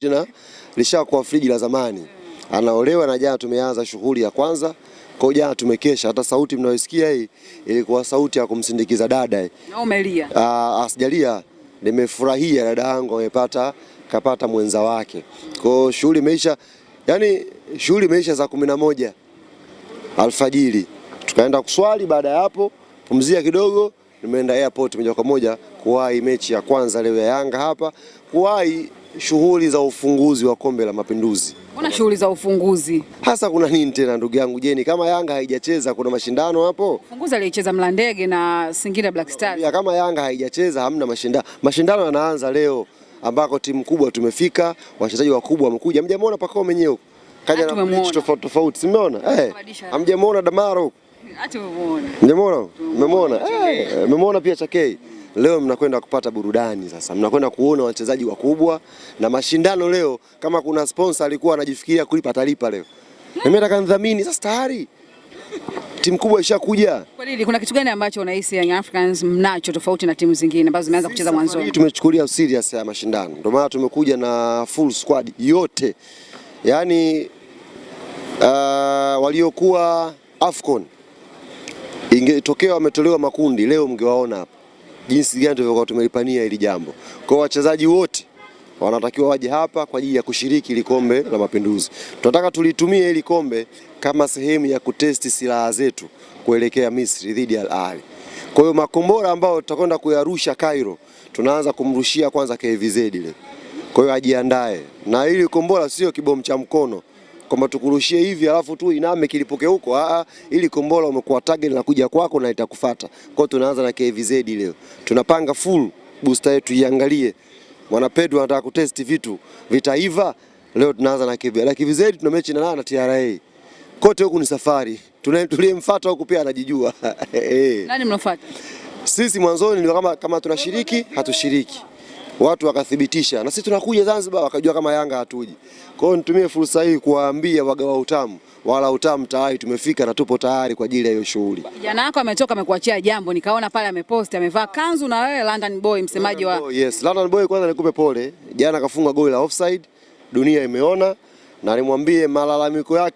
Tena lishakuwa friji la zamani. Anaolewa na jana tumeanza shughuli ya kwanza. Kwa jana tumekesha, hata sauti mnayoisikia hii ilikuwa sauti ya kumsindikiza dada. Na umelia? Asijalia, nimefurahia dada yangu kapata mwenza wake. Kwa shughuli imeisha, yani shughuli imeisha saa 11 alfajiri. Tukaenda kuswali, baada ya hapo pumzia kidogo, nimeenda airport moja kwa moja kuwahi mechi ya kwanza leo ya Yanga hapa, kuwahi shughuli za ufunguzi wa Kombe la Mapinduzi. Mbona shughuli za ufunguzi? Hasa kuna nini tena ndugu yangu Jeni, kama Yanga haijacheza kuna mashindano hapo? Ufunguzi alicheza Mlandege na Singida Black Stars. Ya kama Yanga haijacheza hamna mashindano. Mashindano yanaanza leo ambako timu kubwa tumefika, wachezaji wakubwa wamekuja. Hamjamuona Pakao mwenyewe? Kaja na mechi tofauti. Simeona? Hamjamuona Damaro? Hata umeona. Mmemuona? Mmemuona? Mmemuona pia Chakei. Leo mnakwenda kupata burudani sasa. Mnakwenda kuona wachezaji wakubwa na mashindano leo. Kama kuna sponsor alikuwa anajifikiria kulipa atalipa leo. Mimi nataka nidhamini sasa tayari. Timu kubwa ishakuja. Kwa nini? Kuna kitu gani ambacho unahisi Young Africans mnacho tofauti na timu zingine ambazo zimeanza kucheza mwanzo? Hii tumechukulia serious ya mashindano. Ndio maana tumekuja na full squad yote. Yaani waliokuwa Afcon ingetokea wametolewa makundi, leo mngewaona hapa jinsi gani tulivyokuwa tumelipania hili jambo. Kwa wachezaji wote wanatakiwa waje hapa kwa ajili ya kushiriki ile Kombe la Mapinduzi. Tunataka tulitumie ile kombe kama sehemu ya kutesti silaha zetu kuelekea Misri dhidi ya Al Ahly. Kwa hiyo makombora ambao tutakwenda kuyarusha Cairo, tunaanza kumrushia kwanza KVZ ile. Kwa hiyo ajiandae. Na ile kombora sio kibomu cha mkono kwamba tukurushie hivi alafu tu iname kilipoke huko. Ili kombora umekuwa target na kuja kwako na itakufuata. Kwa hiyo tunaanza na KVZ leo. Tunapanga full booster yetu iangalie. Mwana Pedro anataka kutesti vitu vitaiva. Leo tunaanza na KVZ. Na KVZ tuna mechi na TRA. Kote huku ni safari. Tuliyemfuata huku pia anajijua. Nani mnafuata? Sisi mwanzoni ni kama tunashiriki, hatushiriki. Watu wakathibitisha na sisi tunakuja Zanzibar wakajua kama Yanga hatuji. Kwa hiyo nitumie fursa hii kuwaambia wagawa utamu, wala utamu tayari tumefika na tupo tayari kwa ajili ya hiyo shughuli. Jana yako ametoka amekuachia jambo, nikaona pale amepost amevaa kanzu na wewe London Boy msemaji wa Yes, London Boy kwanza nikupe pole. Jana kafunga goli la offside, dunia imeona na nimwambie malalamiko yake